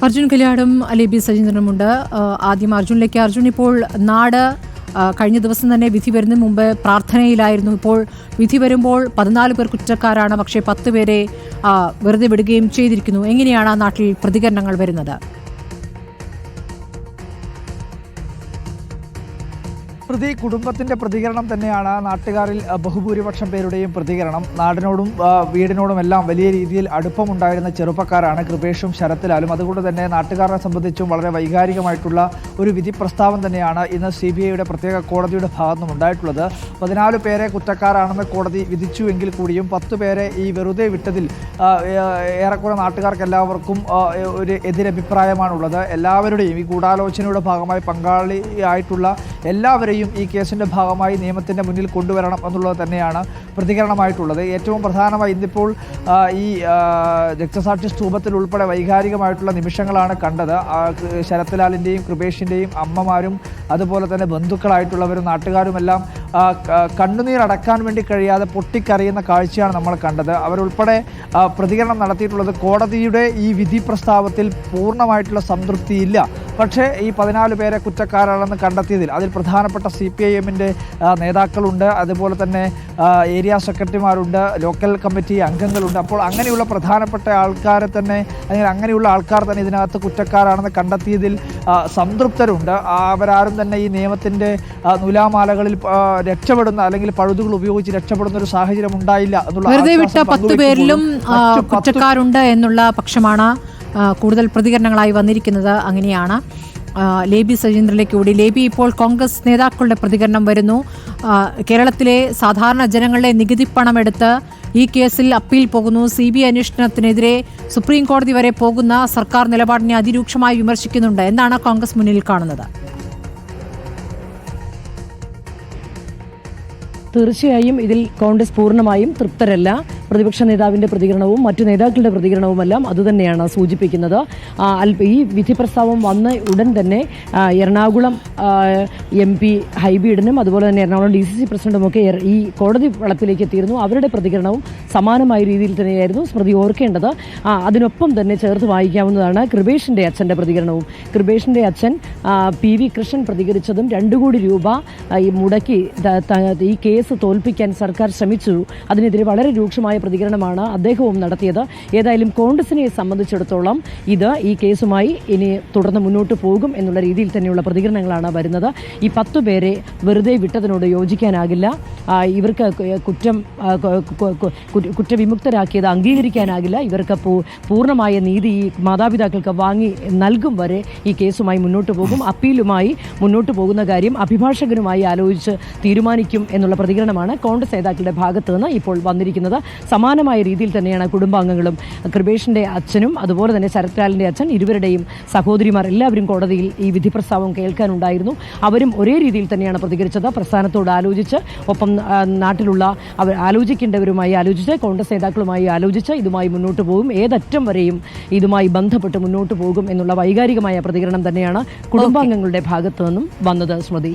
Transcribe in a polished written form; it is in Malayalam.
അർജുൻ കല്യാടും ലേബി സജീന്ദ്രനുമുണ്ട്. ആദ്യം അർജുനിലേക്ക്. അർജുൻ, ഇപ്പോൾ നാട് കഴിഞ്ഞ ദിവസം തന്നെ വിധി വരുന്നതിന് മുമ്പ് പ്രാർത്ഥനയിലായിരുന്നു. ഇപ്പോൾ വിധി വരുമ്പോൾ 14 പേർ കുറ്റക്കാരാണ്, പക്ഷേ 10 പേരെ വെറുതെ വിടുകയും ചെയ്തിരിക്കുന്നു. എങ്ങനെയാണ് ആ നാട്ടിൽ പ്രതികരണങ്ങൾ വരുന്നത്? പ്രതി കുടുംബത്തിന്റെ പ്രതികരണം തന്നെയാണ് നാട്ടുകാരിൽ ബഹുഭൂരിപക്ഷം പേരുടെയും പ്രതികരണം. നാടിനോടും വീടിനോടും എല്ലാം വലിയ രീതിയിൽ അടുപ്പമുണ്ടായിരുന്ന ചെറുപ്പക്കാരാണ് കൃപേഷും ശരത്ലാലും. അതുകൊണ്ട് തന്നെ നാട്ടുകാരെ സംബന്ധിച്ചും വളരെ വൈകാരികമായിട്ടുള്ള ഒരു വിധി പ്രസ്താവം തന്നെയാണ് ഇന്ന് CBIയുടെ പ്രത്യേക കോടതിയുടെ ഭാഗത്തുനിന്നും ഉണ്ടായിട്ടുള്ളത്. 14 പേരെ കുറ്റക്കാരാണെന്ന് കോടതി വിധിച്ചുവെങ്കിൽ കൂടിയും 10 പേരെ ഈ വെറുതെ വിട്ടതിൽ ഏറെക്കുറെ നാട്ടുകാർക്ക് എല്ലാവർക്കും ഒരു എതിരഭിപ്രായമാണുള്ളത്. എല്ലാവരുടെയും ഈ ഗൂഢാലോചനയുടെ ഭാഗമായി പങ്കാളിയായിട്ടുള്ള എല്ലാവരെയും ഈ കേസിൻ്റെ ഭാഗമായി നിയമത്തിൻ്റെ മുന്നിൽ കൊണ്ടുവരണം എന്നുള്ളത് തന്നെയാണ് പ്രതികരണമായിട്ടുള്ളത്. ഏറ്റവും പ്രധാനമായി ഇന്നിപ്പോൾ ഈ രക്തസാക്ഷി സ്തൂപത്തിൽ ഉൾപ്പെടെ വൈകാരികമായിട്ടുള്ള നിമിഷങ്ങളാണ് കണ്ടത്. ശരത്ലാലിൻ്റെയും കൃപേഷിൻ്റെയും അമ്മമാരും അതുപോലെ തന്നെ ബന്ധുക്കളായിട്ടുള്ളവരും നാട്ടുകാരുമെല്ലാം കണ്ണുനീരടക്കാൻ വേണ്ടി കഴിയാതെ പൊട്ടിക്കരയുന്ന കാഴ്ചയാണ് നമ്മൾ കണ്ടത്. അവരുൾപ്പെടെ പ്രതികരണം നടത്തിയിട്ടുള്ളത് കോടതിയുടെ ഈ വിധി പ്രസ്താവത്തിൽ പൂർണ്ണമായിട്ടുള്ള സംതൃപ്തിയില്ല, പക്ഷേ ഈ 14 പേരെ കുറ്റക്കാരാണെന്ന് കണ്ടെത്തിയതിൽ അതിൽ പ്രധാനപ്പെട്ട CPIMൻ്റെ നേതാക്കളുണ്ട്, അതുപോലെ തന്നെ ഏരിയ സെക്രട്ടറിമാരുണ്ട്, ലോക്കൽ കമ്മിറ്റി അംഗങ്ങളുണ്ട്. അപ്പോൾ അങ്ങനെയുള്ള പ്രധാനപ്പെട്ട ആൾക്കാരെ തന്നെ അല്ലെങ്കിൽ അങ്ങനെയുള്ള ആൾക്കാർ തന്നെ ഇതിനകത്ത് കുറ്റക്കാരാണെന്ന് കണ്ടെത്തിയതിൽ സംതൃപ്തരുണ്ട്. അവരാരും തന്നെ ഈ നിയമത്തിൻ്റെ നൂലാമാലകളിൽ രക്ഷപ്പെടുന്ന അല്ലെങ്കിൽ പഴുതുകൾ ഉപയോഗിച്ച് രക്ഷപ്പെടുന്ന ഒരു സാഹചര്യം ഉണ്ടായില്ല എന്നുള്ള വെറുതെ വിട്ട 10 പേരിലും കുറ്റക്കാരുണ്ട് എന്നുള്ള പക്ഷമാണ് കൂടുതൽ പ്രതികരണങ്ങളായി വന്നിരിക്കുന്നത്. അങ്ങനെയാണ്. ലേബി സജീന്ദ്രനിലേക്ക് കൂടി. ലേബി, ഇപ്പോൾ കോൺഗ്രസ് നേതാക്കളുടെ പ്രതികരണം വരുന്നു. കേരളത്തിലെ സാധാരണ ജനങ്ങളുടെ നികുതി പണമെടുത്ത് ഈ കേസിൽ അപ്പീൽ പോകുന്നു. CBI അന്വേഷണത്തിനെതിരെ സുപ്രീം കോടതി വരെ പോകുന്ന സർക്കാർ നിലപാടിനെ അതിരൂക്ഷമായി വിമർശിക്കുന്നുണ്ട്. എന്താണ് കോൺഗ്രസ് മുന്നിൽ കാണുന്നത്? തീർച്ചയായും ഇതിൽ കോൺഗ്രസ് പൂർണ്ണമായും തൃപ്തരല്ല. പ്രതിപക്ഷ നേതാവിന്റെ പ്രതികരണവും മറ്റു നേതാക്കളുടെ പ്രതികരണവുമെല്ലാം അതുതന്നെയാണ് സൂചിപ്പിക്കുന്നത്. ഈ വിധി പ്രസ്താവം വന്ന ഉടൻ തന്നെ എറണാകുളം MP ഹൈബീഡനും അതുപോലെ തന്നെ എറണാകുളം DCC പ്രസിഡന്റുമൊക്കെ ഈ കോടതി വളപ്പിലേക്ക് എത്തിയിരുന്നു. അവരുടെ പ്രതികരണവും സമാനമായ രീതിയിൽ തന്നെയായിരുന്നു. സ്മൃതി ഓർക്കേണ്ടത് അതിനൊപ്പം തന്നെ ചേർത്ത് വായിക്കാവുന്നതാണ് കൃപേഷിന്റെ അച്ഛന്റെ പ്രതികരണവും. കൃപേഷിന്റെ അച്ഛൻ PV കൃഷ്ണൻ പ്രതികരിച്ചതും 2 കോടി രൂപ മുടക്കി ഈ കേസ് തോൽപ്പിക്കാൻ സർക്കാർ ശ്രമിച്ചു. അതിനെതിരെ വളരെ രൂക്ഷമായ പ്രതികരണമാണ് അദ്ദേഹവും നടത്തിയത്. ഏതായാലും കോൺഗ്രസിനെ സംബന്ധിച്ചിടത്തോളം ഈ കേസുമായി ഇനി തുടർന്ന് മുന്നോട്ട് പോകും എന്നുള്ള രീതിയിൽ തന്നെയുള്ള പ്രതികരണങ്ങളാണ് വരുന്നത്. ഈ 10 പേരെ വെറുതെ വിട്ടതിനോട് യോജിക്കാനാകില്ല. ഇവർക്ക് കുറ്റവിമുക്തരാക്കിയത് അംഗീകരിക്കാനാകില്ല. ഇവർക്ക് പൂർണ്ണമായ നീതി ഈ മാതാപിതാക്കൾക്ക് വാങ്ങി നൽകും വരെ ഈ കേസുമായി മുന്നോട്ട് പോകും. അപ്പീലുമായി മുന്നോട്ട് പോകുന്ന കാര്യം അഭിഭാഷകനുമായി ആലോചിച്ച് തീരുമാനിക്കും എന്നുള്ള പ്രതികരണമാണ് കോൺഗ്രസ് നേതാക്കളുടെ ഭാഗത്ത് നിന്ന് ഇപ്പോൾ വന്നിരിക്കുന്നത്. സമാനമായ രീതിയിൽ തന്നെയാണ് കുടുംബാംഗങ്ങളും. കൃപേഷിന്റെ അച്ഛനും അതുപോലെ തന്നെ ശരത്ലാലിന്റെ അച്ഛൻ, ഇരുവരുടെയും സഹോദരിമാർ എല്ലാവരും കോടതിയിൽ ഈ വിധി പ്രസ്താവം കേൾക്കാനുണ്ടായിരുന്നു. അവരും ഒരേ രീതിയിൽ തന്നെയാണ് പ്രതികരിച്ചത്. പ്രസ്ഥാനത്തോട് ആലോചിച്ച്, ഒപ്പം നാട്ടിലുള്ള അവർ ആലോചിക്കേണ്ടവരുമായി ആലോചിച്ച്, കോൺഗ്രസ് നേതാക്കളുമായി ആലോചിച്ച് ഇതുമായി മുന്നോട്ട് പോകും. ഏതറ്റം വരെയും ഇതുമായി ബന്ധപ്പെട്ട് മുന്നോട്ട് പോകും എന്നുള്ള വൈകാരികമായ പ്രതികരണം തന്നെയാണ് കുടുംബാംഗങ്ങളുടെ ഭാഗത്തു നിന്നും വന്നത്. സ്മൃതി.